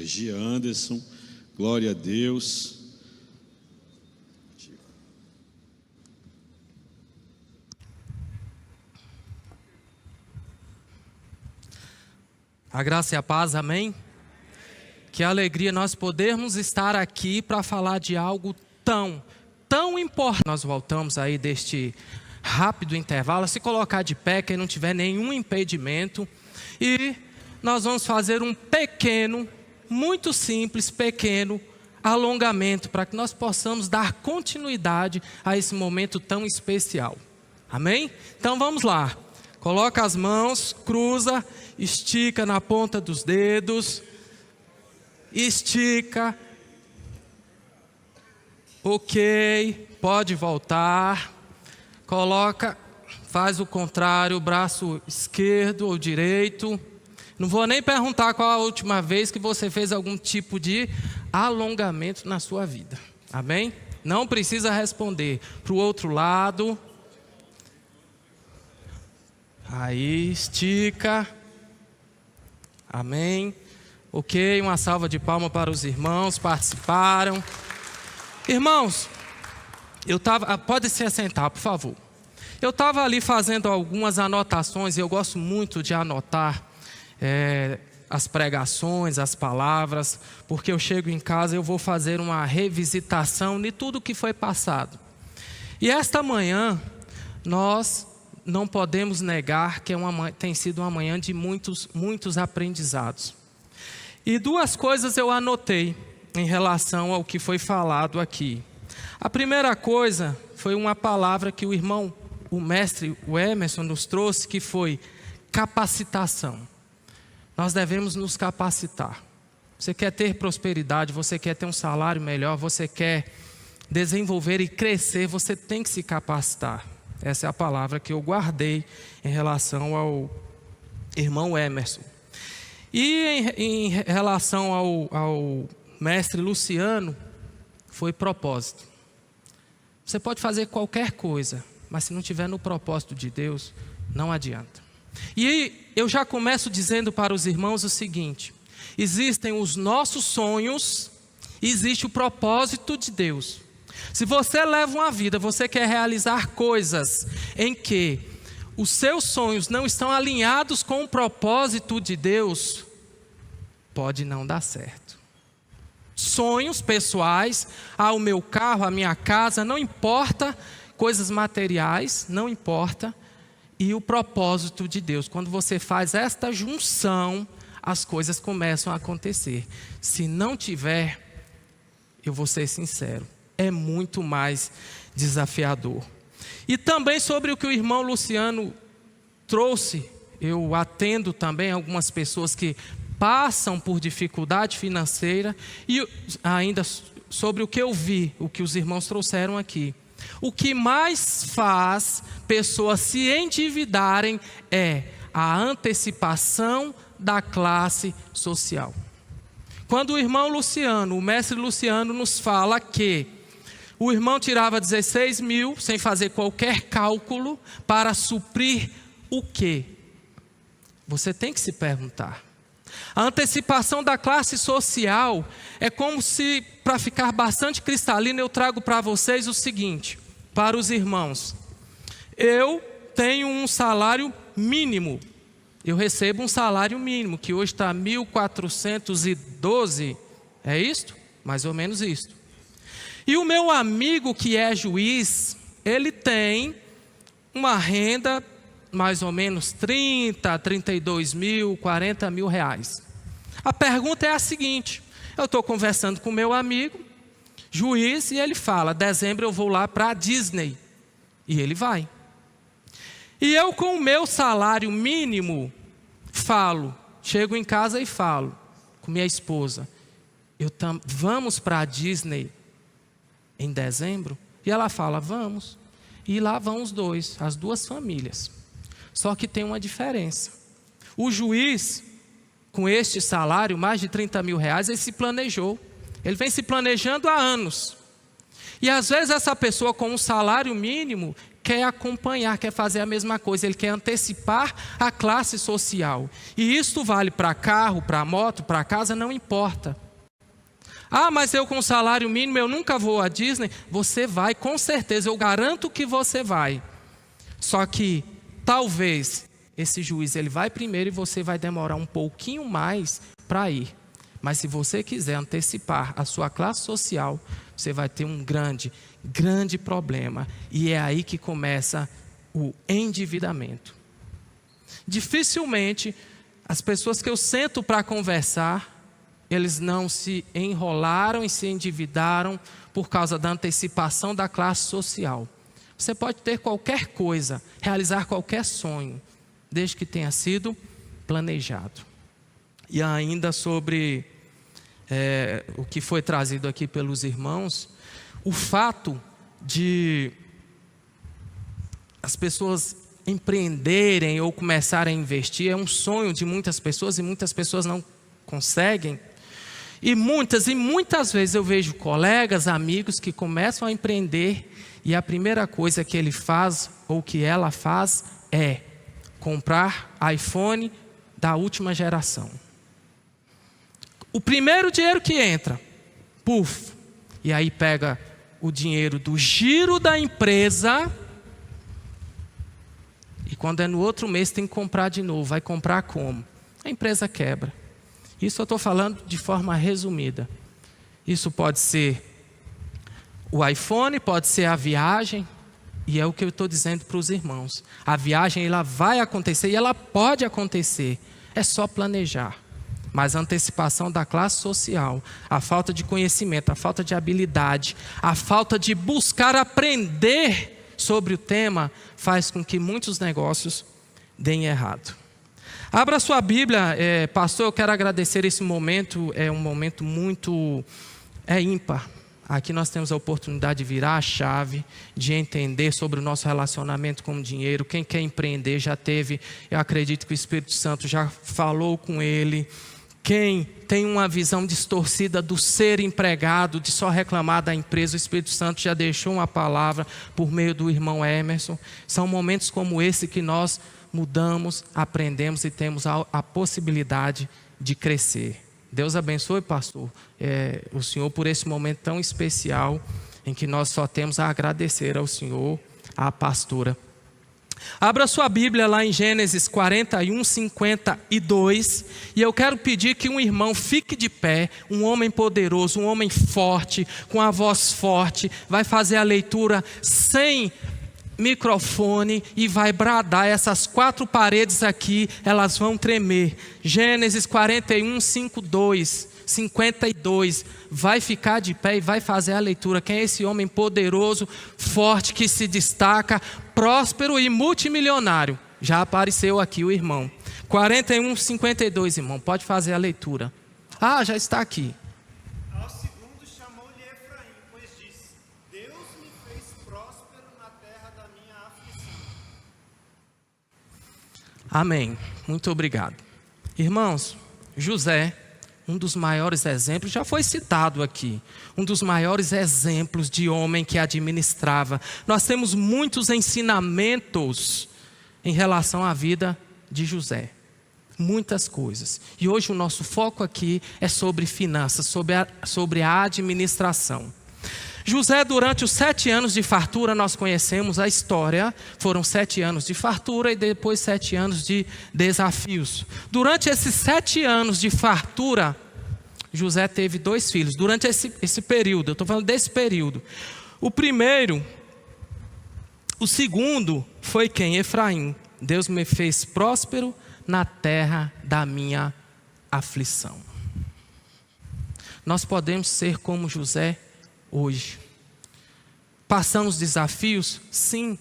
Energia, Anderson. Glória a Deus. A graça e a paz, amém? Que alegria nós podermos estar aqui para falar de algo tão importante. Nós voltamos aí deste rápido intervalo, se colocar de pé, quem não tiver nenhum impedimento. E nós vamos fazer um pequeno, muito simples, pequeno alongamento para que nós possamos dar continuidade a esse momento tão especial. Amém? Então vamos lá. Coloca as mãos, cruza, estica na ponta dos dedos, estica, ok, pode voltar, coloca, faz o contrário, braço esquerdo ou direito. Não vou nem perguntar qual a última vez que você fez algum tipo de alongamento na sua vida, amém? Não precisa responder. Para o outro lado. Aí, estica. Amém. Ok, uma salva de palmas para os irmãos, participaram. Irmãos, pode se assentar, por favor. Eu estava ali fazendo algumas anotações, e eu gosto muito de anotar as pregações, as palavras, porque eu chego em casa e eu vou fazer uma revisitação de tudo que foi passado. E esta manhã, nós não podemos negar que tem sido uma manhã de muitos aprendizados. E duas coisas eu anotei em relação ao que foi falado aqui. A primeira coisa foi uma palavra que o mestre, o Emerson, nos trouxe, que foi capacitação. Nós devemos nos capacitar. Você quer ter prosperidade, você quer ter um salário melhor, você quer desenvolver e crescer, você tem que se capacitar. Essa é a palavra que eu guardei em relação ao irmão Emerson. E em relação ao mestre Luciano, foi propósito. Você pode fazer qualquer coisa, mas se não estiver no propósito de Deus, não adianta. E eu já começo dizendo para os irmãos o seguinte: existem os nossos sonhos, existe o propósito de Deus. Se você leva uma vida, você quer realizar coisas em que os seus sonhos não estão alinhados com o propósito de Deus, pode não dar certo. Sonhos pessoais, o meu carro, a minha casa, não importa, coisas materiais, não importa, e o propósito de Deus. Quando você faz esta junção, as coisas começam a acontecer. Se não tiver, eu vou ser sincero, é muito mais desafiador. E também sobre o que o irmão Luciano trouxe, eu atendo também algumas pessoas que passam por dificuldade financeira, e ainda sobre o que eu vi, o que os irmãos trouxeram aqui. O que mais faz pessoas se endividarem é a antecipação da classe social. Quando o irmão Luciano, o mestre Luciano, nos fala que o irmão tirava 16 mil, sem fazer qualquer cálculo, para suprir o quê? Você tem que se perguntar. A antecipação da classe social é como se, para ficar bastante cristalino, eu trago para vocês o seguinte, para os irmãos. Eu tenho um salário mínimo. Eu recebo um salário mínimo, que hoje está 1.412, é isto? Mais ou menos isto. E o meu amigo que é juiz, ele tem uma renda mais ou menos 30, 32 mil, 40 mil reais. A pergunta é a seguinte: eu estou conversando com o meu amigo, juiz, e ele fala, dezembro eu vou lá para a Disney. E ele vai. E eu com o meu salário mínimo, chego em casa e falo com minha esposa, vamos para a Disney em dezembro? E ela fala, vamos. E lá vão os dois, as duas famílias. Só que tem uma diferença. O juiz, com este salário, mais de 30 mil reais, ele se planejou. Ele vem se planejando há anos. E às vezes essa pessoa com um salário mínimo quer acompanhar, quer fazer a mesma coisa, ele quer antecipar a classe social. E isto vale para carro, para moto, para casa, não importa. Ah, mas eu com salário mínimo eu nunca vou à Disney. Você vai, com certeza, eu garanto que você vai. Só que talvez esse juiz ele vai primeiro e você vai demorar um pouquinho mais para ir. Mas se você quiser antecipar a sua classe social, você vai ter um grande problema. E é aí que começa o endividamento. Dificilmente as pessoas que eu sento para conversar, eles não se enrolaram e se endividaram por causa da antecipação da classe social. Você pode ter qualquer coisa, realizar qualquer sonho, desde que tenha sido planejado. E ainda sobre o que foi trazido aqui pelos irmãos, o fato de as pessoas empreenderem ou começarem a investir é um sonho de muitas pessoas e muitas pessoas não conseguem. E muitas vezes eu vejo colegas, amigos que começam a empreender e a primeira coisa que ele faz ou que ela faz é comprar iPhone da última geração. O primeiro dinheiro que entra, puf, e aí pega o dinheiro do giro da empresa e quando é no outro mês tem que comprar de novo. Vai comprar como? A empresa quebra. Isso eu estou falando de forma resumida. Isso pode ser o iPhone, pode ser a viagem, e é o que eu estou dizendo para os irmãos. A viagem ela vai acontecer e ela pode acontecer, é só planejar. Mas a antecipação da classe social, a falta de conhecimento, a falta de habilidade, a falta de buscar aprender sobre o tema, faz com que muitos negócios deem errado. Abra sua Bíblia, pastor, eu quero agradecer esse momento, é um momento muito ímpar. Aqui nós temos a oportunidade de virar a chave, de entender sobre o nosso relacionamento com o dinheiro. Quem quer empreender já teve, eu acredito que o Espírito Santo já falou com ele. Quem tem uma visão distorcida do ser empregado, de só reclamar da empresa, o Espírito Santo já deixou uma palavra por meio do irmão Emerson. São momentos como esse que nós mudamos, aprendemos e temos a possibilidade de crescer. Deus abençoe, pastor, o senhor por esse momento tão especial em que nós só temos a agradecer ao senhor, à pastora. Abra sua Bíblia lá em Gênesis 41, 52, e eu quero pedir que um irmão fique de pé, um homem poderoso, um homem forte, com a voz forte, vai fazer a leitura sem microfone e vai bradar. Essas 4 paredes aqui, elas vão tremer. Gênesis 41, 52, vai ficar de pé e vai fazer a leitura. Quem é esse homem poderoso, forte, que se destaca, próspero e multimilionário? Já apareceu aqui o irmão. 41, 52, irmão, pode fazer a leitura. Ah, já está aqui. Ao segundo chamou-lhe Efraim, pois disse: Deus me fez próspero na terra da minha aflição. Amém, muito obrigado. Irmãos, José, um dos maiores exemplos, já foi citado aqui, um dos maiores exemplos de homem que administrava. Nós temos muitos ensinamentos em relação à vida de José, muitas coisas. E hoje o nosso foco aqui é sobre finanças, sobre a administração. José, durante os 7 anos de fartura, nós conhecemos a história, foram 7 anos de fartura e depois 7 anos de desafios. Durante esses 7 anos de fartura, José teve 2 filhos. Durante esse período, eu estou falando desse período. O segundo foi quem? Efraim. Deus me fez próspero na terra da minha aflição. Nós podemos ser como José hoje. Passamos desafios? Sim,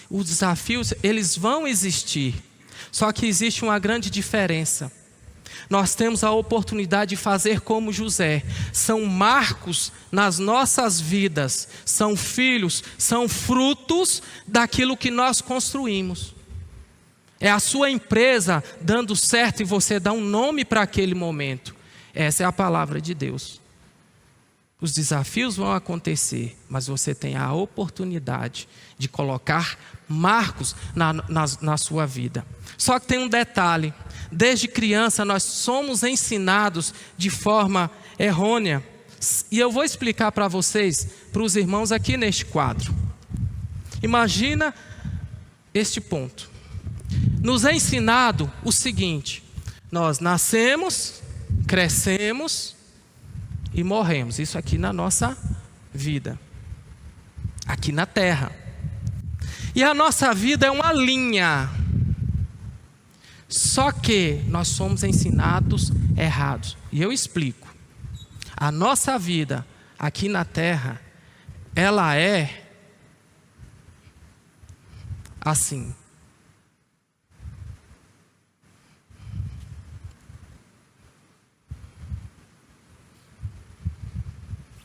os desafios eles vão existir. Só que existe uma grande diferença. Nós temos a oportunidade de fazer como José. São marcos nas nossas vidas, são filhos, são frutos daquilo que nós construímos. É a sua empresa dando certo e você dá um nome para aquele momento. Essa é a palavra de Deus. Os desafios vão acontecer, mas você tem a oportunidade de colocar marcos na sua vida. Só que tem um detalhe: desde criança nós somos ensinados de forma errônea. E eu vou explicar para vocês, para os irmãos aqui neste quadro. Imagina este ponto. Nos é ensinado o seguinte: nós nascemos, crescemos e morremos. Isso aqui na nossa vida, aqui na terra. E a nossa vida é uma linha. Só que nós somos ensinados errados. E eu explico. A nossa vida aqui na terra, ela é assim.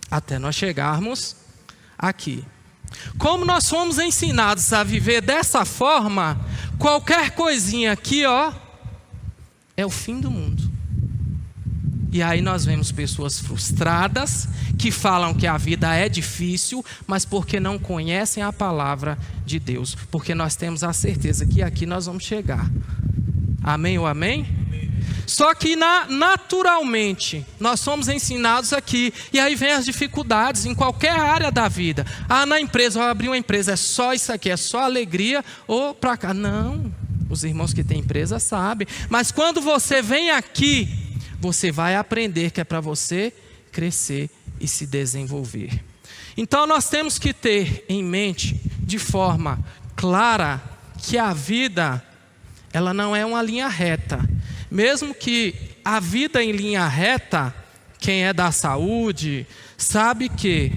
Até nós chegarmos aqui. Como nós fomos ensinados a viver dessa forma, qualquer coisinha aqui, ó, é o fim do mundo. E aí nós vemos pessoas frustradas, que falam que a vida é difícil, mas porque não conhecem a palavra de Deus. Porque nós temos a certeza que aqui nós vamos chegar. Amém ou amém? Só que naturalmente nós somos ensinados aqui. E aí vem as dificuldades em qualquer área da vida. Ah, na empresa, eu abri uma empresa, é só isso aqui, é só alegria. Ou para cá, não. Os irmãos que têm empresa sabem. Mas quando você vem aqui, você vai aprender que é para você crescer e se desenvolver. Então nós temos que ter em mente de forma clara que a vida, ela não é uma linha reta. Mesmo que a vida em linha reta, quem é da saúde sabe que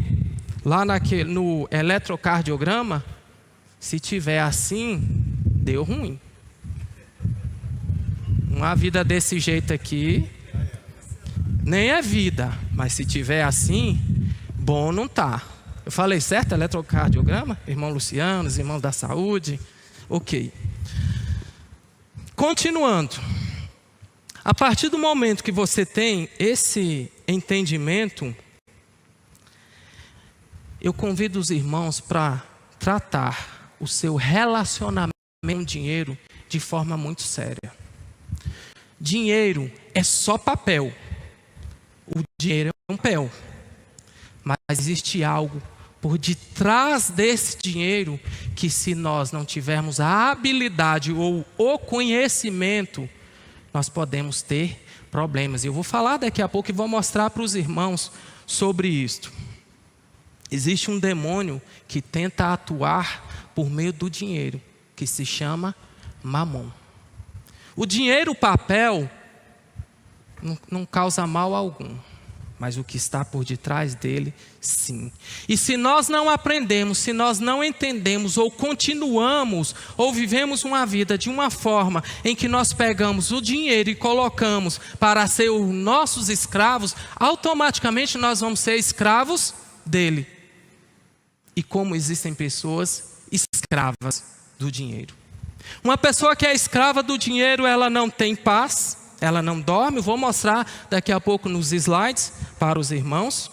lá no eletrocardiograma, se tiver assim, deu ruim. Uma vida desse jeito aqui nem é vida, mas se tiver assim, bom não tá. Eu falei certo, eletrocardiograma? Irmão Luciano, os irmãos da saúde, ok. Continuando. A partir do momento que você tem esse entendimento, eu convido os irmãos para tratar o seu relacionamento com o dinheiro de forma muito séria. Dinheiro é só papel. O dinheiro é um papel. Mas existe algo por detrás desse dinheiro que, se nós não tivermos a habilidade ou o conhecimento, nós podemos ter problemas. Eu vou falar daqui a pouco e vou mostrar para os irmãos sobre isto. Existe um demônio que tenta atuar por meio do dinheiro, que se chama Mamon. O dinheiro, o papel, não causa mal algum, mas o que está por detrás dele, sim. E se nós não aprendemos, se nós não entendemos, ou continuamos, ou vivemos uma vida de uma forma em que nós pegamos o dinheiro e colocamos para ser os nossos escravos, automaticamente nós vamos ser escravos dele. E como existem pessoas escravas do dinheiro. Uma pessoa que é escrava do dinheiro, ela não tem paz, ela não dorme. Eu vou mostrar daqui a pouco nos slides para os irmãos.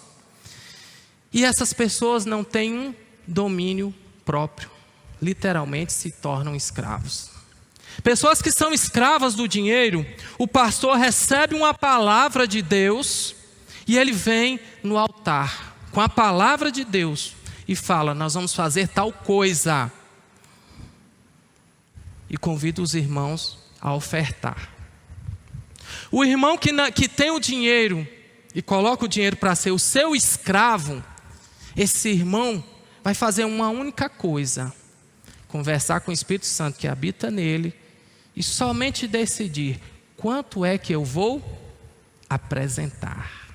E essas pessoas não têm um domínio próprio. Literalmente se tornam escravos. Pessoas que são escravas do dinheiro, o pastor recebe uma palavra de Deus e ele vem no altar com a palavra de Deus e fala: nós vamos fazer tal coisa. E convida os irmãos a ofertar. O irmão que tem o dinheiro e coloca o dinheiro para ser o seu escravo, esse irmão vai fazer uma única coisa: conversar com o Espírito Santo que habita nele e somente decidir quanto é que eu vou apresentar.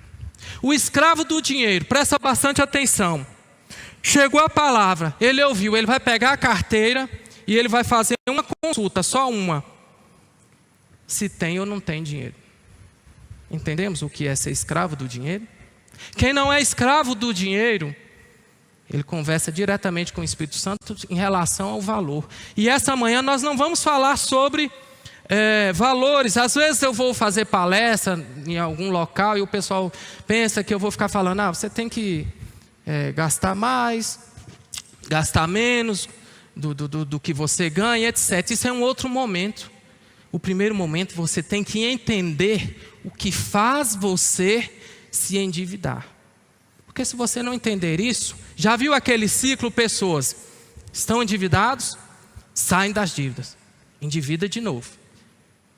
O escravo do dinheiro, presta bastante atenção. Chegou a palavra, ele ouviu, ele vai pegar a carteira e ele vai fazer uma consulta, só uma, se tem ou não tem dinheiro. Entendemos o que é ser escravo do dinheiro? Quem não é escravo do dinheiro, ele conversa diretamente com o Espírito Santo em relação ao valor. E essa manhã nós não vamos falar sobre valores. Às vezes eu vou fazer palestra em algum local e o pessoal pensa que eu vou ficar falando, você tem que gastar mais, gastar menos do que você ganha, etc. Isso é um outro momento. O primeiro momento, você tem que entender o que faz você se endividar. Porque se você não entender isso, já viu aquele ciclo? Pessoas estão endividados, saem das dívidas, endivida de novo,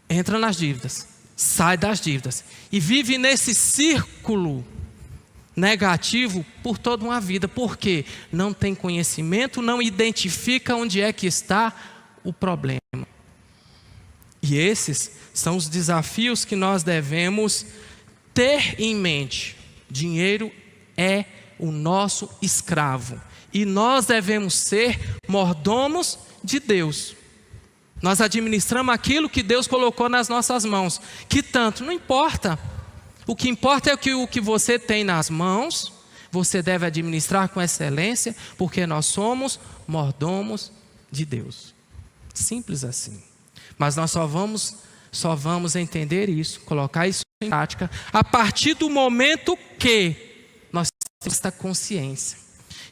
entra nas dívidas, sai das dívidas e vive nesse círculo negativo por toda uma vida. Porque não tem conhecimento, não identifica onde é que está o problema. E esses são os desafios que nós devemos ter em mente. Dinheiro é o nosso escravo e nós devemos ser mordomos de Deus. Nós administramos aquilo que Deus colocou nas nossas mãos. Que tanto? Não importa. O que importa é que o que você tem nas mãos, você deve administrar com excelência, porque nós somos mordomos de Deus. Simples assim. Mas nós só vamos entender isso, colocar isso em prática, a partir do momento que nós temos esta consciência.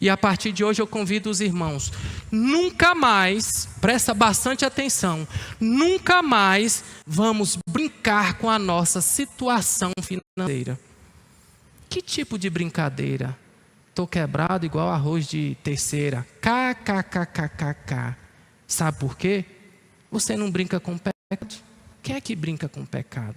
E a partir de hoje eu convido os irmãos, nunca mais, presta bastante atenção, nunca mais vamos brincar com a nossa situação financeira. Que tipo de brincadeira? Estou quebrado igual arroz de terceira. KKKKKK. Sabe por quê? Você não brinca com pecado. Quem é que brinca com pecado?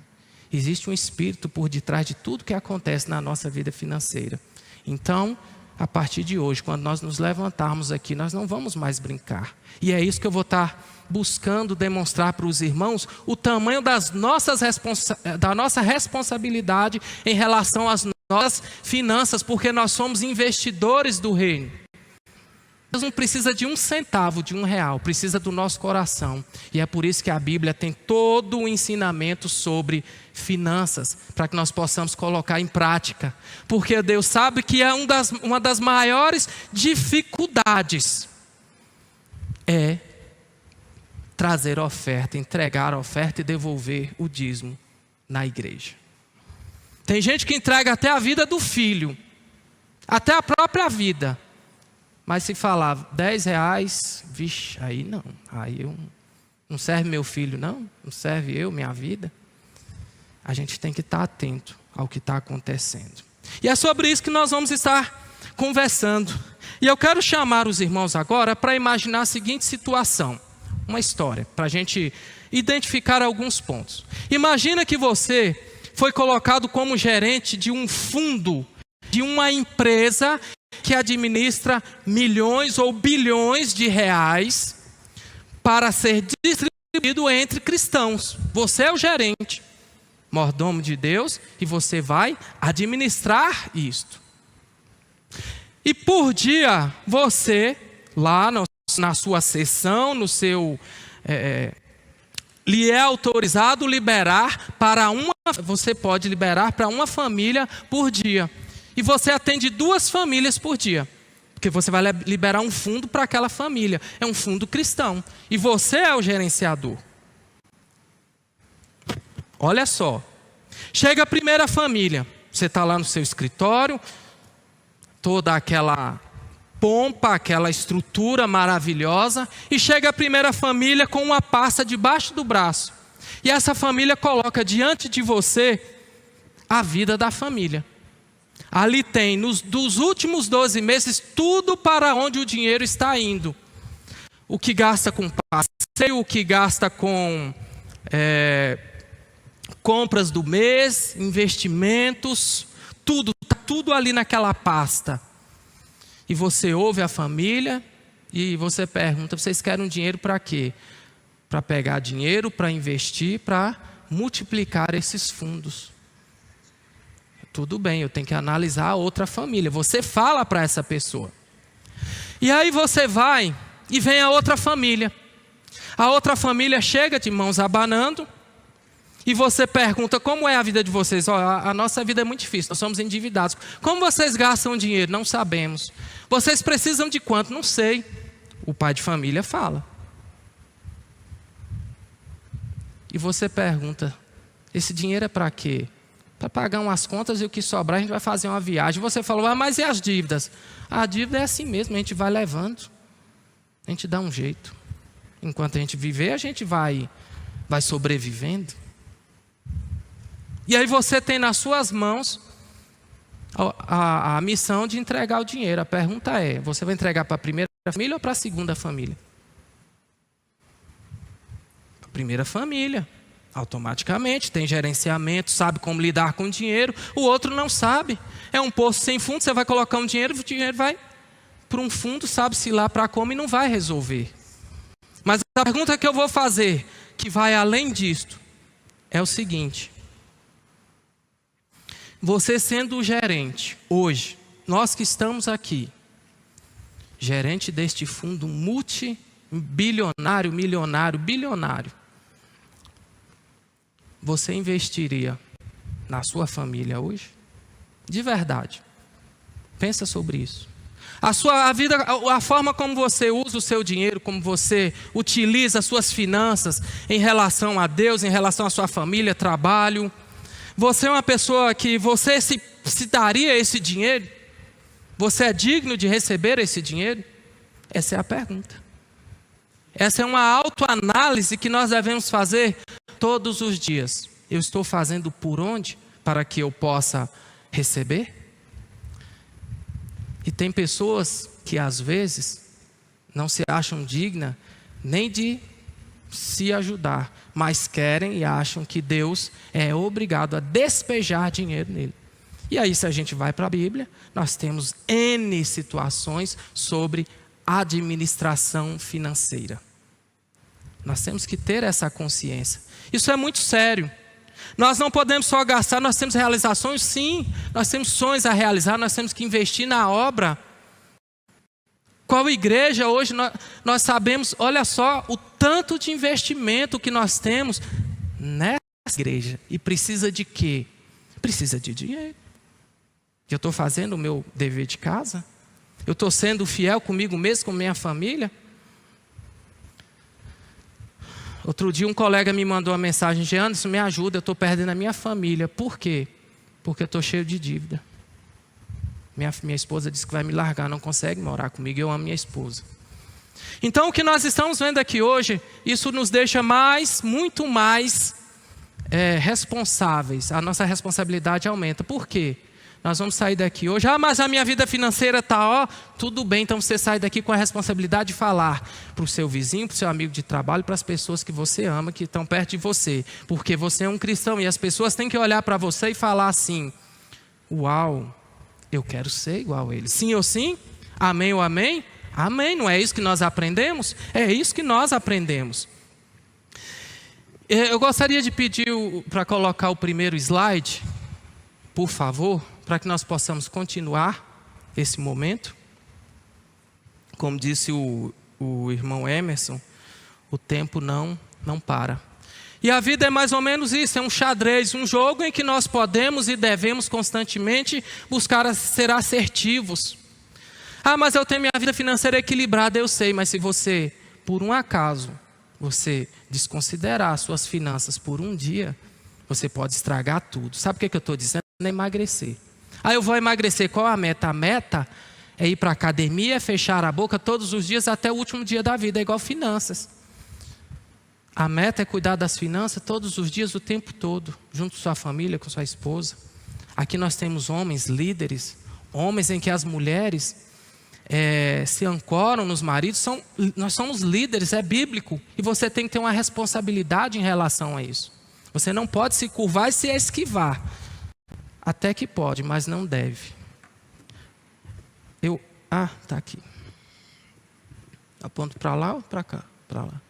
Existe um espírito por detrás de tudo que acontece na nossa vida financeira. Então, a partir de hoje, quando nós nos levantarmos aqui, nós não vamos mais brincar. E é isso que eu vou estar buscando demonstrar para os irmãos, o tamanho da nossa responsabilidade em relação às nossas finanças, porque nós somos investidores do reino. Deus não precisa de um centavo, de R$1, precisa do nosso coração. E é por isso que a Bíblia tem todo o ensinamento sobre finanças, para que nós possamos colocar em prática. Porque Deus sabe que é uma das maiores dificuldades é trazer oferta, entregar a oferta e devolver o dízimo na igreja. Tem gente que entrega até a vida do filho, até a própria vida. Mas se falar R$10, vixe, aí não. Aí eu não serve meu filho, não serve eu, minha vida. A gente tem que estar atento ao que está acontecendo. E é sobre isso que nós vamos estar conversando. E eu quero chamar os irmãos agora para imaginar a seguinte situação. Uma história, para a gente identificar alguns pontos. Imagina que você foi colocado como gerente de um fundo, de uma empresa que administra milhões ou bilhões de reais para ser distribuído entre cristãos. Você é o gerente, mordomo de Deus, e você vai administrar isto. E por dia, você, lá na sua sessão, no seu... lhe é autorizado liberar você pode liberar para uma família por dia. E você atende 2 famílias por dia. Porque você vai liberar um fundo para aquela família. É um fundo cristão. E você é o gerenciador. Olha só. Chega a primeira família. Você está lá no seu escritório. Toda aquela pompa, aquela estrutura maravilhosa. E chega a primeira família com uma pasta debaixo do braço. E essa família coloca diante de você a vida da família. Ali tem, dos últimos 12 meses, tudo para onde o dinheiro está indo. O que gasta com passeio, o que gasta com compras do mês, investimentos, tudo, está tudo ali naquela pasta. E você ouve a família e você pergunta, vocês querem dinheiro para quê? Para pegar dinheiro, para investir, para multiplicar esses fundos. Tudo bem, eu tenho que analisar a outra família. Você fala para essa pessoa. E aí você vai e vem a outra família. A outra família chega de mãos abanando. E você pergunta, como é a vida de vocês? A nossa vida é muito difícil, nós somos endividados. Como vocês gastam dinheiro? Não sabemos. Vocês precisam de quanto? Não sei. O pai de família fala. e você pergunta: esse dinheiro é para quê? Para pagar umas contas e o que sobrar a gente vai fazer uma viagem. Você falou: mas e as dívidas? A dívida é assim mesmo, a gente vai levando. A gente dá um jeito. Enquanto a gente viver, a gente vai sobrevivendo. E aí você tem nas suas mãos a missão de entregar o dinheiro. A pergunta é: você vai entregar para a primeira família ou para a segunda família? A primeira família. Automaticamente, tem gerenciamento, sabe como lidar com o dinheiro. O outro não sabe. É um poço sem fundo, você vai colocar um dinheiro, o dinheiro vai para um fundo, sabe-se lá para como, e não vai resolver. Mas a pergunta que eu vou fazer, que vai além disto, é o seguinte: você sendo o gerente, hoje, nós que estamos aqui, gerente deste fundo multibilionário, milionário, bilionário, você investiria na sua família hoje? De verdade. Pensa sobre isso. A vida, a forma como você usa o seu dinheiro, como você utiliza as suas finanças em relação a Deus, em relação à sua família, trabalho. Você é uma pessoa que você se daria esse dinheiro? Você é digno de receber esse dinheiro? Essa é a pergunta. Essa é uma autoanálise que nós devemos fazer todos os dias. Eu estou fazendo por onde para que eu possa receber? E tem pessoas que às vezes não se acham dignas nem de se ajudar, mas querem e acham que Deus é obrigado a despejar dinheiro nele. E aí, se a gente vai para a Bíblia, nós temos N situações sobre administração financeira. Nós temos que ter essa consciência. Isso é muito sério. Nós não podemos só gastar, nós temos realizações, sim. Nós temos sonhos a realizar, nós temos que investir na obra. Qual igreja hoje nós sabemos, olha só, o tanto de investimento que nós temos nessa igreja. E precisa de quê? Precisa de dinheiro. Eu estou fazendo o meu dever de casa? Eu estou sendo fiel comigo mesmo, com minha família? Outro dia um colega me mandou uma mensagem: Anderson, me ajuda, eu estou perdendo a minha família. Por quê? Porque eu estou cheio de dívida. Minha esposa disse que vai me largar, não consegue morar comigo, eu amo minha esposa. Então o que nós estamos vendo aqui hoje, isso nos deixa muito mais responsáveis. A nossa responsabilidade aumenta. Por quê? Nós vamos sair daqui hoje: mas a minha vida financeira está, tudo bem, então você sai daqui com a responsabilidade de falar para o seu vizinho, para o seu amigo de trabalho, para as pessoas que você ama, que estão perto de você, porque você é um cristão e as pessoas têm que olhar para você e falar assim: uau, eu quero ser igual a ele. Sim ou sim? Amém ou amém? Amém, não é isso que nós aprendemos? É isso que nós aprendemos. Eu gostaria de pedir para colocar o primeiro slide, por favor, para que nós possamos continuar esse momento. Como disse o irmão Emerson, o tempo não para. E a vida é mais ou menos isso, é um xadrez, um jogo em que nós podemos e devemos constantemente buscar ser assertivos. Mas eu tenho minha vida financeira equilibrada, eu sei, mas se você, por um acaso, você desconsiderar as suas finanças por um dia, você pode estragar tudo. Sabe o que eu estou dizendo? É emagrecer. Eu vou emagrecer, qual a meta? A meta é ir para a academia, fechar a boca todos os dias até o último dia da vida, é igual finanças. A meta é cuidar das finanças todos os dias, o tempo todo, junto com sua família, com sua esposa. Aqui nós temos homens líderes, homens em que as mulheres se ancoram nos maridos. Nós somos líderes, é bíblico, e você tem que ter uma responsabilidade em relação a isso. Você não pode se curvar e se esquivar. Até que pode, mas não deve. Tá aqui. Aponto para lá ou para cá? Para lá.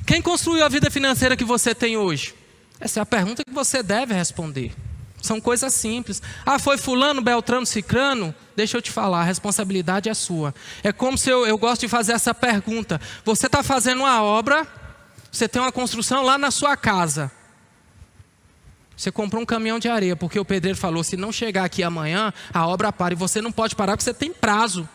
Quem construiu a vida financeira que você tem hoje? Essa é a pergunta que você deve responder. São coisas simples. Foi fulano, beltrano, cicrano? Deixa eu te falar, a responsabilidade é sua. É como se eu gosto de fazer essa pergunta. Você está fazendo uma obra, você tem uma construção lá na sua casa. Você comprou um caminhão de areia, porque o pedreiro falou: se não chegar aqui amanhã, a obra para. E você não pode parar porque você tem prazo.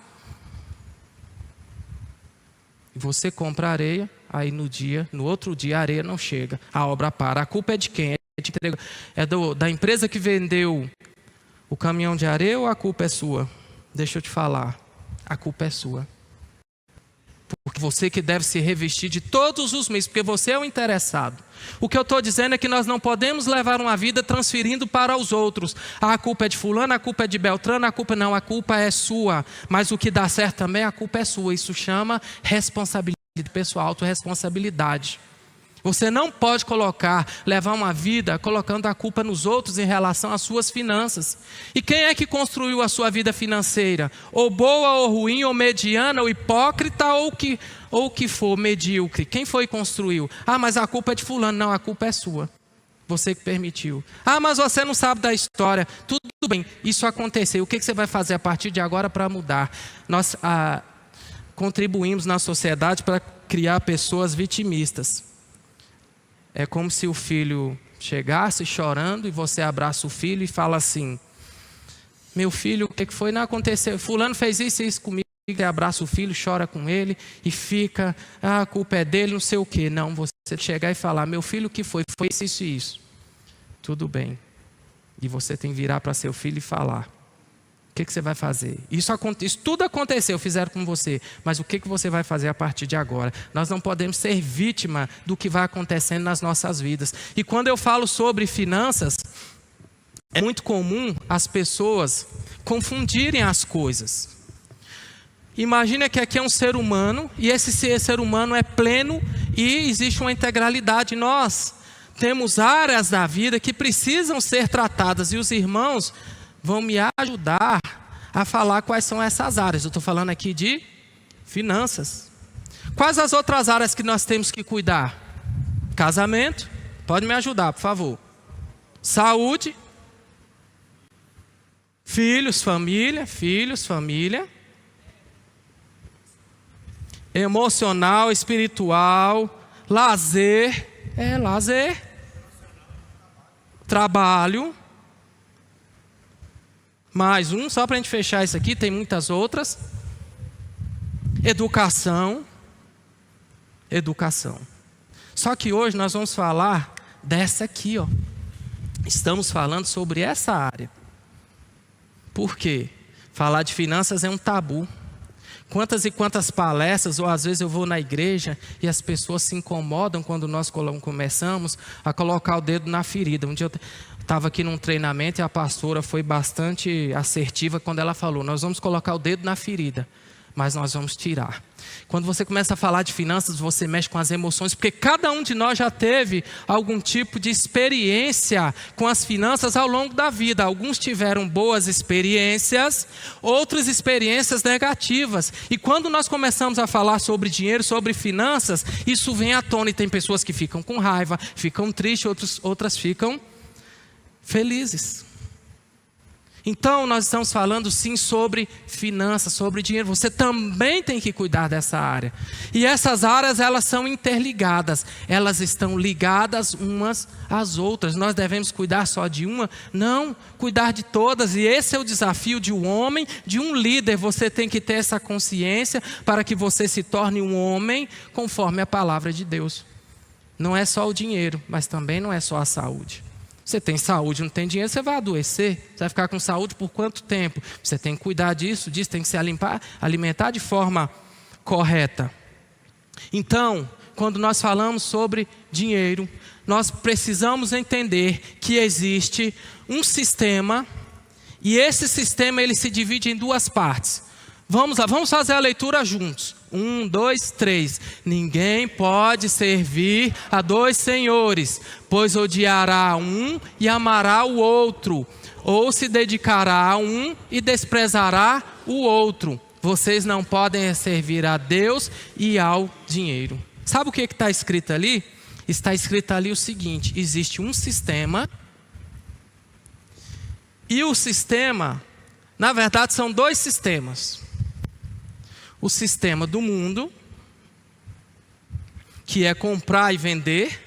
E você compra areia, aí no outro dia a areia não chega, a obra para. A culpa é de quem? Da empresa que vendeu o caminhão de areia ou a culpa é sua? Deixa eu te falar, a culpa é sua. Porque você que deve se revestir de todos os meios, porque você é o interessado. O que eu estou dizendo é que nós não podemos levar uma vida transferindo para os outros. A culpa é de fulano, a culpa é de Beltrano, a culpa é sua. Mas o que dá certo também, a culpa é sua. Isso chama responsabilidade pessoal, autorresponsabilidade. Você não pode levar uma vida colocando a culpa nos outros em relação às suas finanças. E quem é que construiu a sua vida financeira? Ou boa, ou ruim, ou mediana, ou hipócrita, ou que for medíocre. Quem foi que construiu? Ah, mas a culpa é de fulano. Não, a culpa é sua. Você que permitiu. Ah, mas você não sabe da história. Tudo bem, isso aconteceu. O que você vai fazer a partir de agora para mudar? Nós contribuímos na sociedade para criar pessoas vitimistas. É como se o filho chegasse chorando e você abraça o filho e fala assim: meu filho, o que foi? Não aconteceu. Fulano fez isso e isso comigo. Você abraça o filho, chora com ele e fica, a culpa é dele, não sei o quê. Não, você chegar e falar: meu filho, o que foi? Foi isso e isso. Tudo bem. E você tem que virar para seu filho e falar: o que você vai fazer? Isso tudo aconteceu, fizeram com você. Mas o que você vai fazer a partir de agora? Nós não podemos ser vítima do que vai acontecendo nas nossas vidas. E quando eu falo sobre finanças, é muito comum as pessoas confundirem as coisas. Imagina que aqui é um ser humano, e esse ser humano é pleno e existe uma integralidade. Nós temos áreas da vida que precisam ser tratadas, e os irmãos vão me ajudar a falar quais são essas áreas. Eu estou falando aqui de finanças. Quais as outras áreas que nós temos que cuidar? Casamento, pode me ajudar, por favor. Saúde. Filhos, família. Emocional, espiritual. Lazer. Trabalho. Mais um, só para a gente fechar isso aqui, tem muitas outras. Educação. Só que hoje nós vamos falar dessa aqui, ó. Estamos falando sobre essa área. Por quê? Falar de finanças é um tabu. Quantas e quantas palestras, ou às vezes eu vou na igreja e as pessoas se incomodam quando nós começamos a colocar o dedo na ferida. Um dia eu estava aqui num treinamento e a pastora foi bastante assertiva quando ela falou: nós vamos colocar o dedo na ferida, mas nós vamos tirar. Quando você começa a falar de finanças, você mexe com as emoções, porque cada um de nós já teve algum tipo de experiência com as finanças ao longo da vida. Alguns tiveram boas experiências, outras experiências negativas. E quando nós começamos a falar sobre dinheiro, sobre finanças, isso vem à tona, e tem pessoas que ficam com raiva, ficam tristes, outras ficam felizes. Então nós estamos falando sim sobre finanças, sobre dinheiro. Você também tem que cuidar dessa área. E essas áreas, elas são interligadas. Elas estão ligadas umas às outras. Nós devemos cuidar só de uma? Não, cuidar de todas. E esse é o desafio de um homem, de um líder. Você tem que ter essa consciência para que você se torne um homem conforme a palavra de Deus. Não é só o dinheiro, mas também não é só a saúde. Você tem saúde, não tem dinheiro, você vai adoecer. Você vai ficar com saúde por quanto tempo? Você tem que cuidar disso, tem que se alimentar de forma correta. Então, quando nós falamos sobre dinheiro, nós precisamos entender que existe um sistema, e esse sistema ele se divide em duas partes. Vamos lá, vamos fazer a leitura juntos. 1, 2, 3. Ninguém pode servir a dois senhores, pois odiará um e amará o outro, ou se dedicará a um e desprezará o outro. Vocês não podem servir a Deus e ao dinheiro. Sabe o que está escrito ali? Está escrito ali o seguinte: existe um sistema, e o sistema, na verdade são dois sistemas. O sistema do mundo, que é comprar e vender,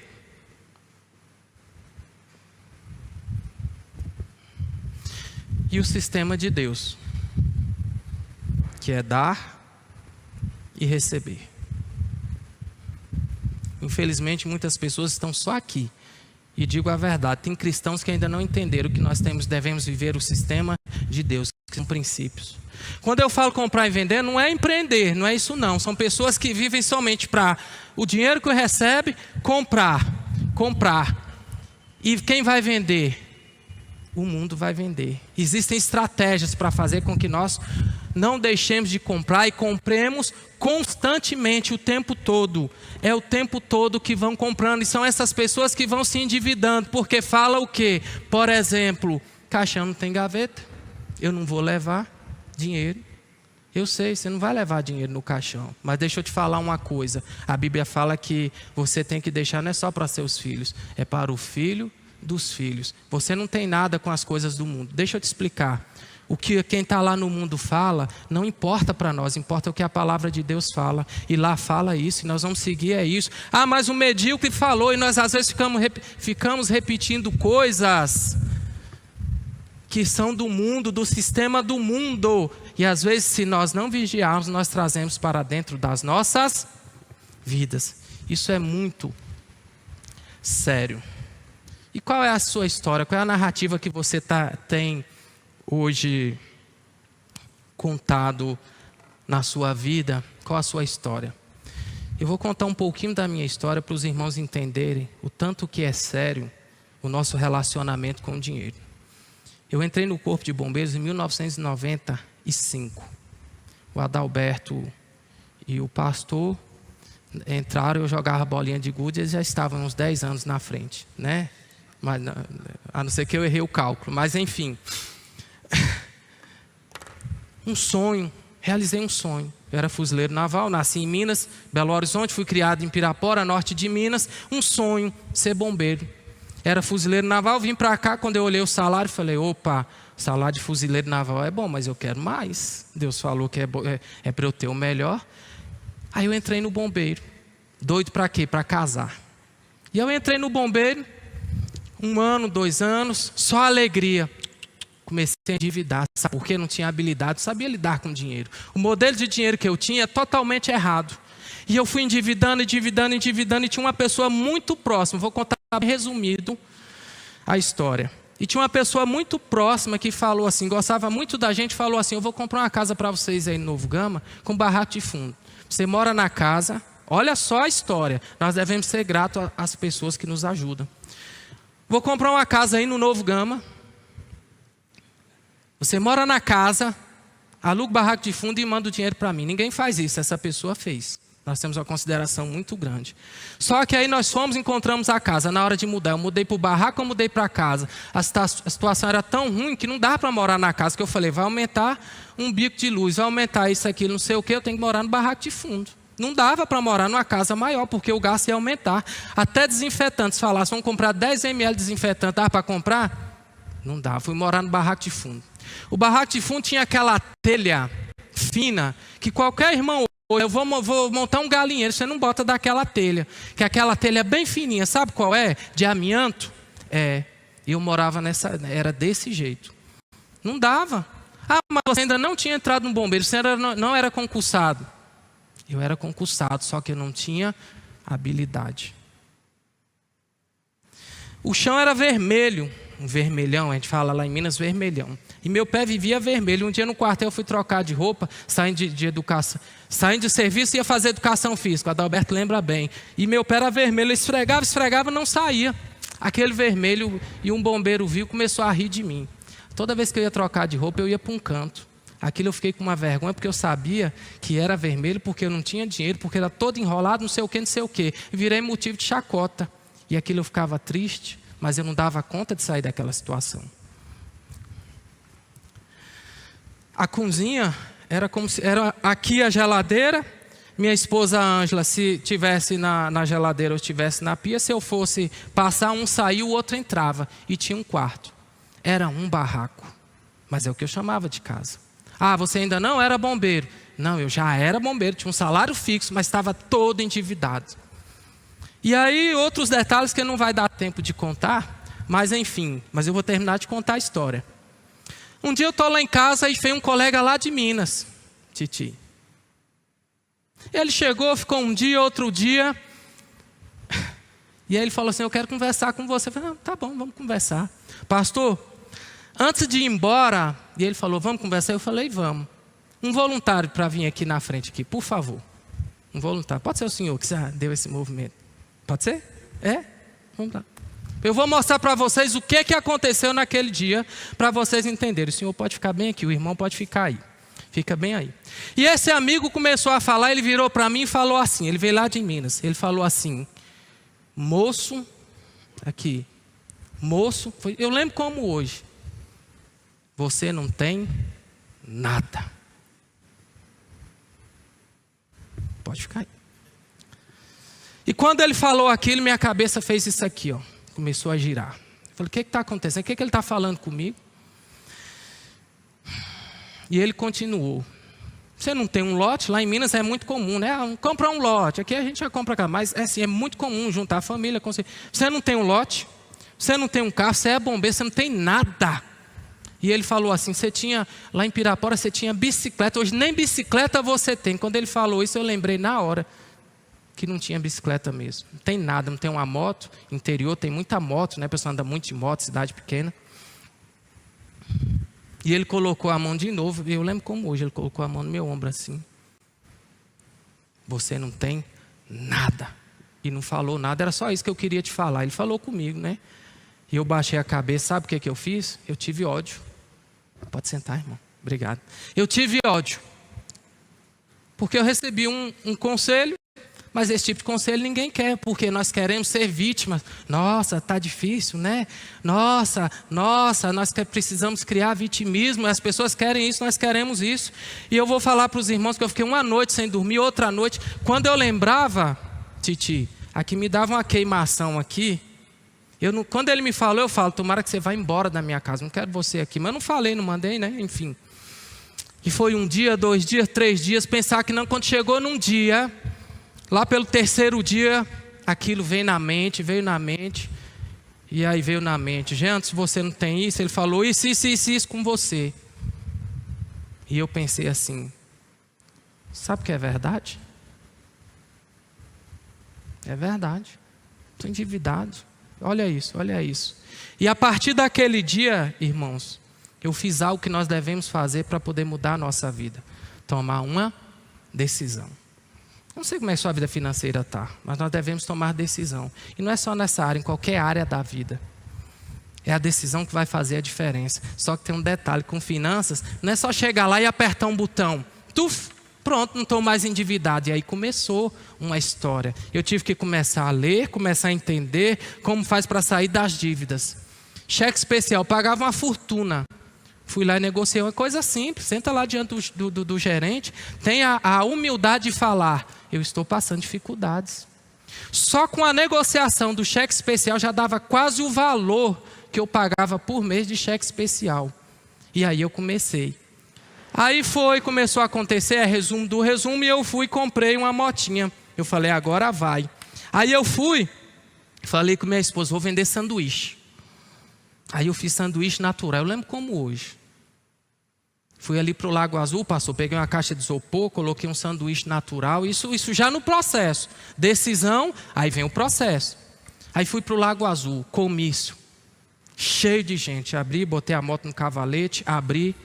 e o sistema de Deus, que é dar e receber. Infelizmente, muitas pessoas estão só aqui. E digo a verdade, tem cristãos que ainda não entenderam que nós devemos viver o sistema de Deus, que são princípios. Quando eu falo comprar e vender, não é empreender, não é isso não. São pessoas que vivem somente para o dinheiro que recebe, comprar. E quem vai vender? O mundo vai vender. Existem estratégias para fazer com que nós não deixemos de comprar e compremos constantemente, o tempo todo. É o tempo todo que vão comprando. E são essas pessoas que vão se endividando. Porque fala o quê? Por exemplo, caixão não tem gaveta. Eu não vou levar dinheiro. Eu sei, você não vai levar dinheiro no caixão. Mas deixa eu te falar uma coisa. A Bíblia fala que você tem que deixar não é só para seus filhos. É para o filho dos filhos. Você não tem nada com as coisas do mundo. Deixa eu te explicar. O que quem está lá no mundo fala, não importa para nós, importa o que a palavra de Deus fala. E lá fala isso, e nós vamos seguir é isso. Ah, mas o medíocre falou, e nós às vezes ficamos repetindo coisas que são do mundo, do sistema do mundo. E às vezes, se nós não vigiarmos, nós trazemos para dentro das nossas vidas. Isso é muito sério. E qual é a sua história? Qual é a narrativa que você tem hoje contado na sua vida? Qual a sua história? Eu vou contar um pouquinho da minha história para os irmãos entenderem o tanto que é sério o nosso relacionamento com o dinheiro. Eu entrei no Corpo de Bombeiros em 1995. O Adalberto e o pastor entraram, eu jogava bolinha de gude, eles já estavam uns 10 anos na frente, né? Mas, a não ser que eu errei o cálculo, mas enfim. Um sonho, realizei um sonho. Eu era fuzileiro naval, nasci em Minas, Belo Horizonte, fui criado em Pirapora, norte de Minas. Um sonho, ser bombeiro. Era fuzileiro naval, vim para cá, quando eu olhei o salário, falei, opa, salário de fuzileiro naval é bom, mas eu quero mais. Deus falou que é para eu ter o melhor. Aí eu entrei no bombeiro. Doido para quê? Para casar. E eu entrei no bombeiro, 1 ano, 2 anos, só alegria. Comecei a endividar, sabe? Porque não tinha habilidade, não sabia lidar com dinheiro. O modelo de dinheiro que eu tinha é totalmente errado. E eu fui endividando, e tinha uma pessoa muito próxima, vou contar resumido a história. E tinha uma pessoa muito próxima que falou assim, gostava muito da gente, falou assim, eu vou comprar uma casa para vocês aí no Novo Gama, com barraco de fundo. Você mora na casa, olha só a história, nós devemos ser gratos às pessoas que nos ajudam. Vou comprar uma casa aí no Novo Gama. Você mora na casa, aluga o barraco de fundo e manda o dinheiro para mim. Ninguém faz isso, essa pessoa fez. Nós temos uma consideração muito grande. Só que aí nós encontramos a casa. Na hora de mudar, eu mudei para o barraco, eu mudei para a casa. A situação era tão ruim que não dava para morar na casa. Que eu falei, vai aumentar um bico de luz, vai aumentar isso aqui, não sei o que, eu tenho que morar no barraco de fundo. Não dava para morar numa casa maior, porque o gasto ia aumentar. Até desinfetantes falassem, vamos comprar 10 ml de desinfetante, dava para comprar? Não dava, fui morar no barraco de fundo. O barraco de fundo tinha aquela telha fina, que qualquer irmão, eu vou montar um galinheiro, você não bota daquela telha, que aquela telha bem fininha, sabe qual é? De amianto. Eu morava era desse jeito. Não dava. Ah, mas você ainda não tinha entrado no bombeiro, você não era concursado. Eu era concursado, só que eu não tinha habilidade. O chão era vermelho, um vermelhão, a gente fala lá em Minas, vermelhão. E meu pé vivia vermelho. Um dia no quartel eu fui trocar de roupa, saindo de educação, saindo de serviço, ia fazer educação física. O Adalberto lembra bem. E meu pé era vermelho, eu esfregava, não saía. Aquele vermelho, e um bombeiro viu, começou a rir de mim. Toda vez que eu ia trocar de roupa, eu ia para um canto. Aquilo eu fiquei com uma vergonha, porque eu sabia que era vermelho, porque eu não tinha dinheiro, porque era todo enrolado, não sei o que. Virei motivo de chacota. E aquilo eu ficava triste, mas eu não dava conta de sair daquela situação. A cozinha era como se era aqui a geladeira. Minha esposa Ângela, se tivesse na geladeira ou estivesse na pia, se eu fosse passar, um saía, o outro entrava. E tinha um quarto. Era um barraco. Mas é o que eu chamava de casa. Ah, você ainda não era bombeiro. Não, eu já era bombeiro, tinha um salário fixo, mas estava todo endividado. E aí, outros detalhes que não vai dar tempo de contar, mas enfim, mas eu vou terminar de contar a história. Um dia eu estou lá em casa e veio um colega lá de Minas, Titi. Ele chegou, ficou um dia, outro dia. E aí ele falou assim, eu quero conversar com você. Eu falei, tá bom, vamos conversar. Pastor, antes de ir embora, e ele falou, vamos conversar? Eu falei, vamos. Um voluntário para vir aqui na frente, aqui, por favor. Um voluntário. Pode ser o senhor que deu esse movimento. Pode ser? É? Vamos lá. Eu vou mostrar para vocês o que aconteceu naquele dia, para vocês entenderem. O senhor pode ficar bem aqui, o irmão pode ficar aí. Fica bem aí. E esse amigo começou a falar, ele virou para mim e falou assim, ele veio lá de Minas, ele falou assim, moço, aqui, moço, eu lembro como hoje, você não tem nada. Pode ficar aí. E quando ele falou aquilo, minha cabeça fez isso aqui, ó. Começou a girar. Eu falei, o que está acontecendo? O que ele está falando comigo? E ele continuou. Você não tem um lote? Lá em Minas é muito comum, né? Comprar um lote. Aqui a gente já compra cá. Mas assim, é muito comum juntar a família. Você não tem um lote? Você não tem um carro? Você é bombeiro? Você não tem nada. E ele falou assim, você tinha, lá em Pirapora, você tinha bicicleta. Hoje nem bicicleta você tem. Quando ele falou isso, eu lembrei na hora que não tinha bicicleta mesmo. Não tem nada, não tem uma moto. Interior tem muita moto, né? A pessoa anda muito de moto, cidade pequena. E ele colocou a mão de novo. Eu lembro como hoje, ele colocou a mão no meu ombro assim. Você não tem nada. E não falou nada, era só isso que eu queria te falar. Ele falou comigo, né? E eu baixei a cabeça, sabe o que eu fiz? Eu tive ódio. Pode sentar, irmão. Obrigado. Eu tive ódio. Porque eu recebi um conselho, mas esse tipo de conselho ninguém quer, porque nós queremos ser vítimas. Nossa, está difícil, né? Nossa, nós precisamos criar vitimismo, as pessoas querem isso, nós queremos isso. E eu vou falar para os irmãos que eu fiquei uma noite sem dormir, outra noite. Quando eu lembrava, Titi, aqui me dava uma queimação aqui. Quando ele me falou, eu falo, tomara que você vá embora da minha casa, não quero você aqui. Mas eu não falei, não mandei, né? Enfim. E foi 1 dia, 2 dias, 3 dias, pensar que não, quando chegou num dia... Lá pelo 3º dia, aquilo veio na mente. E aí veio na mente, gente, se você não tem isso, ele falou isso com você. E eu pensei assim, sabe o que é verdade? É verdade. Estou endividado. Olha isso. E a partir daquele dia, irmãos, eu fiz algo que nós devemos fazer para poder mudar a nossa vida. Tomar uma decisão. Não sei como é que a sua vida financeira está, mas nós devemos tomar decisão. E não é só nessa área, em qualquer área da vida. É a decisão que vai fazer a diferença. Só que tem um detalhe, com finanças, não é só chegar lá e apertar um botão. Pronto, não estou mais endividado. E aí começou uma história. Eu tive que começar a ler, começar a entender como faz para sair das dívidas. Cheque especial, pagava uma fortuna. Fui lá e negociei uma coisa simples. Senta lá diante do gerente. Tenha a humildade de falar. Eu estou passando dificuldades. Só com a negociação do cheque especial já dava quase o valor que eu pagava por mês de cheque especial. E aí eu comecei. Aí começou a acontecer, resumo do resumo, e eu fui e comprei uma motinha. Eu falei, agora vai. Aí eu falei com minha esposa, vou vender sanduíche. Aí eu fiz sanduíche natural, eu lembro como hoje. Fui ali para o Lago Azul, peguei uma caixa de isopor, coloquei um sanduíche natural, isso já no processo. Decisão, aí vem o processo. Aí fui para o Lago Azul, comício, cheio de gente. Abri, botei a moto no cavalete, abri,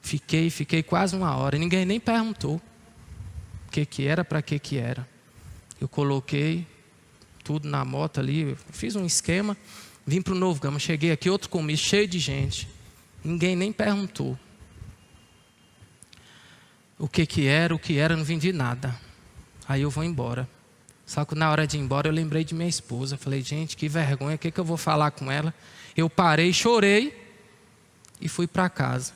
fiquei quase 1 hora. Ninguém nem perguntou o que era, para que era. Eu coloquei tudo na moto ali, fiz um esquema, vim para o Novo Gama, cheguei aqui, outro comício, cheio de gente. Ninguém nem perguntou o que era, não vendi nada. Aí eu vou embora. Só que na hora de ir embora eu lembrei de minha esposa. Falei, gente, que vergonha, o que eu vou falar com ela? Eu parei, chorei e fui para casa.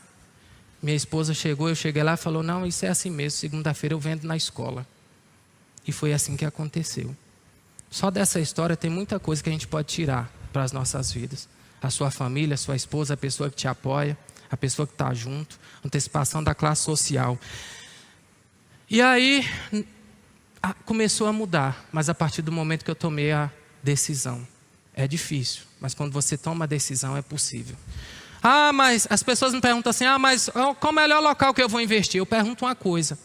Minha esposa chegou, eu cheguei lá e falou, não, isso é assim mesmo, segunda-feira eu vendo na escola. E foi assim que aconteceu. Só dessa história tem muita coisa que a gente pode tirar para as nossas vidas. A sua família, a sua esposa, a pessoa que te apoia, a pessoa que está junto, antecipação da classe social. E aí começou a mudar, mas a partir do momento que eu tomei a decisão. É difícil, mas quando você toma a decisão é possível. Mas as pessoas me perguntam assim, mas qual o melhor local que eu vou investir? Eu pergunto uma coisa,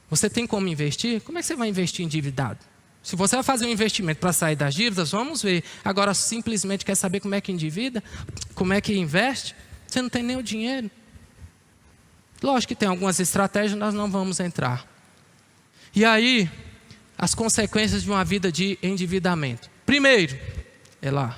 você tem como investir? Como é que você vai investir endividado? Se você vai fazer um investimento para sair das dívidas, vamos ver. Agora, simplesmente quer saber como é que endivida? Como é que investe? Você não tem nem o dinheiro. Lógico que tem algumas estratégias, nós não vamos entrar. E aí, as consequências de uma vida de endividamento. Primeiro, é lá.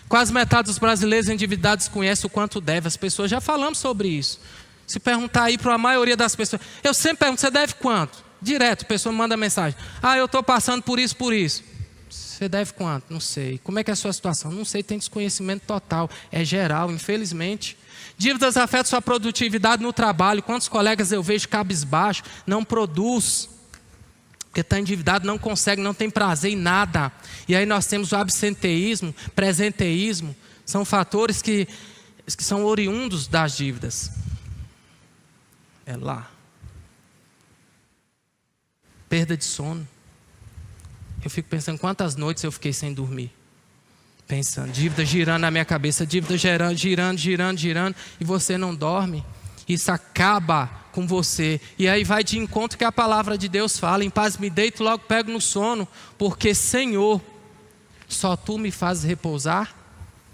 Quase metade dos brasileiros endividados conhece o quanto deve. As pessoas, já falamos sobre isso. Se perguntar aí para a maioria das pessoas, eu sempre pergunto, você deve quanto? Direto, a pessoa me manda mensagem. Eu estou passando por isso, por isso. Você deve quanto? Não sei. Como é que é a sua situação? Não sei, tem desconhecimento total. É geral, infelizmente. Dívidas afetam sua produtividade no trabalho. Quantos colegas eu vejo cabisbaixo, não produz, porque está endividado, não consegue, não tem prazer em nada. E aí nós temos o absenteísmo, presenteísmo. São fatores que são oriundos das dívidas. É lá. Perda de sono. Eu fico pensando quantas noites eu fiquei sem dormir. Pensando, dívida girando na minha cabeça, dívida girando, e você não dorme. Isso acaba com você. E aí vai de encontro que a palavra de Deus fala, em paz me deito, logo pego no sono, porque Senhor, só Tu me fazes repousar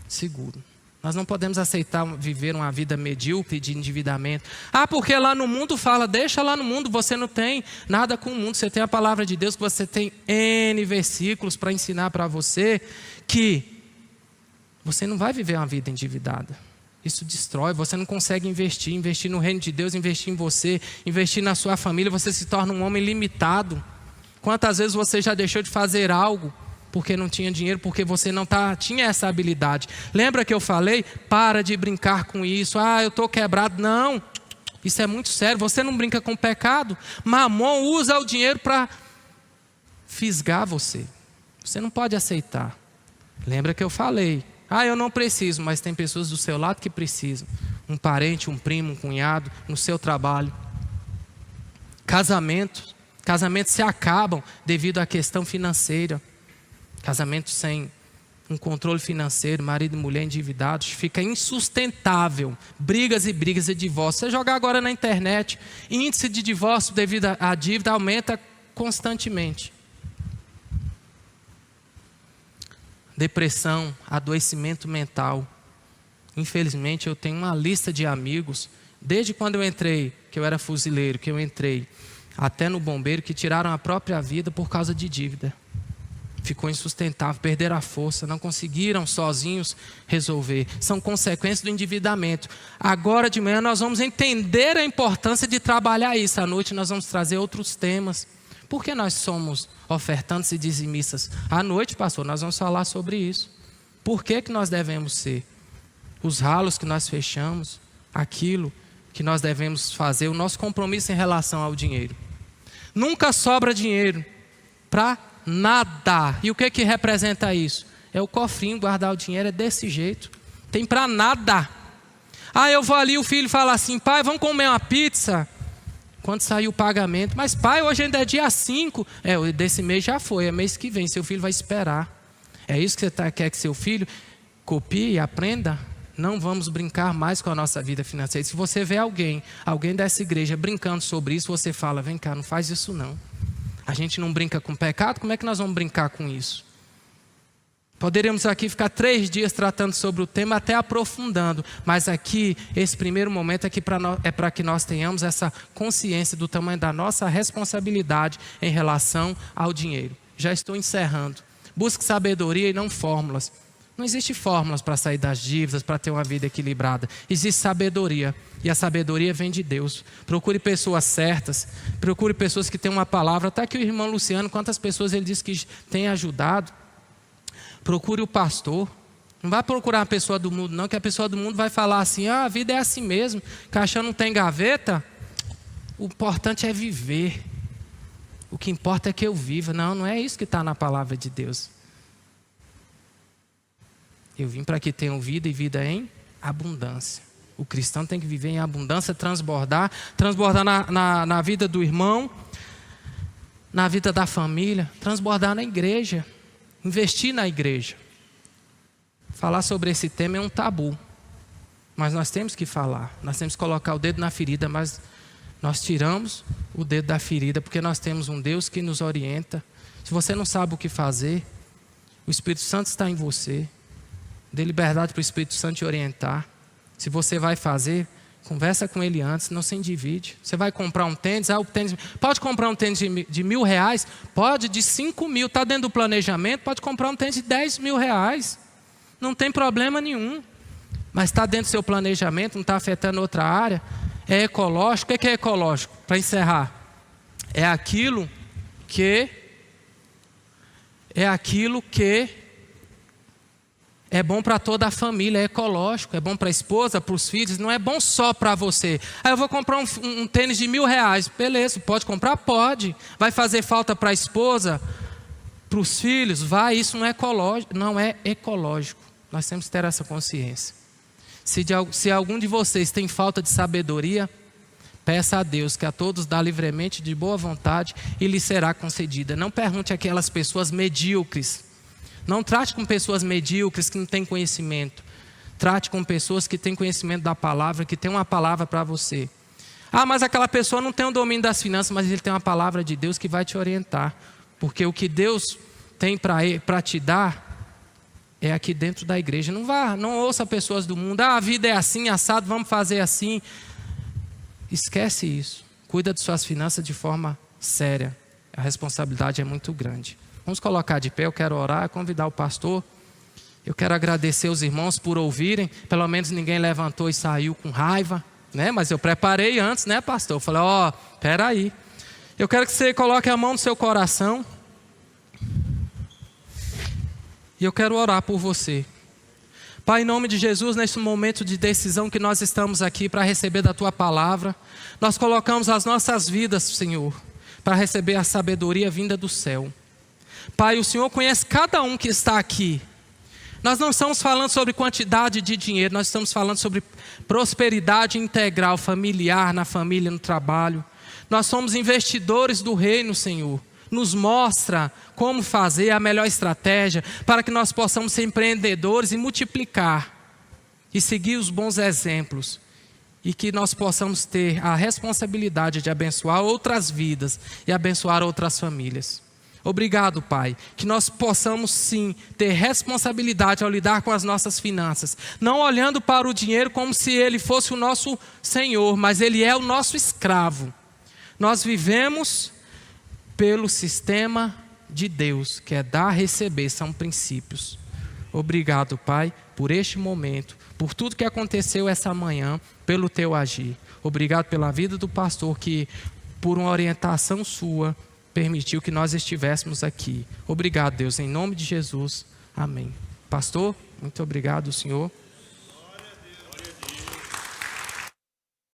seguro. Nós não podemos aceitar viver uma vida medíocre de endividamento. Porque lá no mundo fala, deixa lá no mundo, você não tem nada com o mundo. Você tem a palavra de Deus, que você tem N versículos para ensinar para você que você não vai viver uma vida endividada. Isso destrói, você não consegue investir no reino de Deus, investir em você, investir na sua família, você se torna um homem limitado. Quantas vezes você já deixou de fazer algo porque não tinha dinheiro, porque você não tinha essa habilidade? Lembra que eu falei? Para de brincar com isso. Eu estou quebrado. Não, isso é muito sério. Você não brinca com o pecado. Mamon usa o dinheiro para fisgar você. Você não pode aceitar. Lembra que eu falei? Eu não preciso, mas tem pessoas do seu lado que precisam. Um parente, um primo, um cunhado, no seu trabalho. Casamentos se acabam devido à questão financeira. Casamento sem um controle financeiro, marido e mulher endividados, fica insustentável. Brigas e divórcio. Você jogar agora na internet, índice de divórcio devido à dívida aumenta constantemente. Depressão, adoecimento mental. Infelizmente eu tenho uma lista de amigos, desde quando eu entrei, que eu era fuzileiro, que eu entrei, até no bombeiro, que tiraram a própria vida por causa de dívida. Ficou insustentável, perderam a força, não conseguiram sozinhos resolver. São consequências do endividamento. Agora de manhã nós vamos entender a importância de trabalhar isso. À noite nós vamos trazer outros temas. Por que nós somos ofertantes e dizimistas? À noite, pastor, nós vamos falar sobre isso. Por que nós devemos ser? Os ralos que nós fechamos, aquilo que nós devemos fazer, o nosso compromisso em relação ao dinheiro. Nunca sobra dinheiro para nada. E o que representa isso? É o cofrinho, guardar o dinheiro é desse jeito. Tem para nada. Eu vou ali, o filho fala assim, pai, vamos comer uma pizza? Quando sair o pagamento, mas pai, hoje ainda é dia 5. Desse mês já foi, é mês que vem, seu filho vai esperar. É isso que você quer que seu filho copie e aprenda? Não vamos brincar mais com a nossa vida financeira. Se você vê alguém dessa igreja brincando sobre isso, você fala, vem cá, não faz isso não. A gente não brinca com pecado, como é que nós vamos brincar com isso? Poderíamos aqui ficar 3 dias tratando sobre o tema, até aprofundando. Mas aqui, esse primeiro momento é para que nós tenhamos essa consciência do tamanho da nossa responsabilidade em relação ao dinheiro. Já estou encerrando. Busque sabedoria e não fórmulas. Não existe fórmulas para sair das dívidas, para ter uma vida equilibrada. Existe sabedoria. E a sabedoria vem de Deus. Procure pessoas certas. Procure pessoas que têm uma palavra. Até que o irmão Luciano, quantas pessoas ele disse que tem ajudado. Procure o pastor. Não vai procurar uma pessoa do mundo não, que a pessoa do mundo vai falar assim, a vida é assim mesmo, caixão não tem gaveta. O importante é viver. O que importa é que eu viva. Não é isso que está na palavra de Deus. Eu vim para que tenham vida e vida em abundância. O cristão tem que viver em abundância, transbordar na vida do irmão, na vida da família, transbordar na igreja. Investir na igreja. Falar sobre esse tema é um tabu. Mas nós temos que falar. Nós temos que colocar o dedo na ferida. Mas nós tiramos o dedo da ferida porque nós temos um Deus que nos orienta. Se você não sabe o que fazer, o Espírito Santo está em você. Dê liberdade para o Espírito Santo te orientar. Se você vai fazer, conversa com ele antes, não se endivide. Você vai comprar um tênis, o tênis pode comprar um tênis de R$1.000, pode de 5 mil, está dentro do planejamento, pode comprar um tênis de R$10.000. Não tem problema nenhum. Mas está dentro do seu planejamento, não está afetando outra área. É ecológico. O que é ecológico? Para encerrar, é aquilo que é bom para toda a família, é ecológico, é bom para a esposa, para os filhos, não é bom só para você. Aí eu vou comprar um tênis de R$1.000, beleza, pode comprar? Pode. Vai fazer falta para a esposa, para os filhos? Vai, isso não é ecológico. Nós temos que ter essa consciência. Se algum de vocês tem falta de sabedoria, peça a Deus que a todos dá livremente, de boa vontade, e lhe será concedida. Não pergunte aquelas pessoas medíocres. Não trate com pessoas medíocres que não têm conhecimento. Trate com pessoas que têm conhecimento da palavra, que têm uma palavra para você. Mas aquela pessoa não tem o domínio das finanças, mas ele tem uma palavra de Deus que vai te orientar. Porque o que Deus tem para te dar é aqui dentro da igreja. Não ouça pessoas do mundo. A vida é assim, assado, vamos fazer assim. Esquece isso. Cuida de suas finanças de forma séria. A responsabilidade é muito grande. Vamos colocar de pé, eu quero orar, convidar o pastor. Eu quero agradecer os irmãos por ouvirem. Pelo menos ninguém levantou e saiu com raiva, né? Mas eu preparei antes, né, pastor? Eu falei, espera aí. Eu quero que você coloque a mão no seu coração. E eu quero orar por você. Pai, em nome de Jesus, nesse momento de decisão que nós estamos aqui para receber da Tua palavra, nós colocamos as nossas vidas, Senhor, para receber a sabedoria vinda do céu. Pai, o Senhor conhece cada um que está aqui. Nós não estamos falando sobre quantidade de dinheiro, nós estamos falando sobre prosperidade integral, familiar, na família, no trabalho. Nós somos investidores do reino, Senhor. Nos mostra como fazer a melhor estratégia para que nós possamos ser empreendedores e multiplicar e seguir os bons exemplos e que nós possamos ter a responsabilidade de abençoar outras vidas e abençoar outras famílias. Obrigado, Pai, que nós possamos sim ter responsabilidade ao lidar com as nossas finanças, não olhando para o dinheiro como se ele fosse o nosso Senhor, mas ele é o nosso escravo. Nós vivemos pelo sistema de Deus, que é dar, receber, são princípios. Obrigado, Pai, por este momento, por tudo que aconteceu essa manhã, pelo Teu agir. Obrigado pela vida do pastor que, por uma orientação Sua, permitiu que nós estivéssemos aqui. Obrigado, Deus, em nome de Jesus. Amém. Pastor, muito obrigado, Senhor.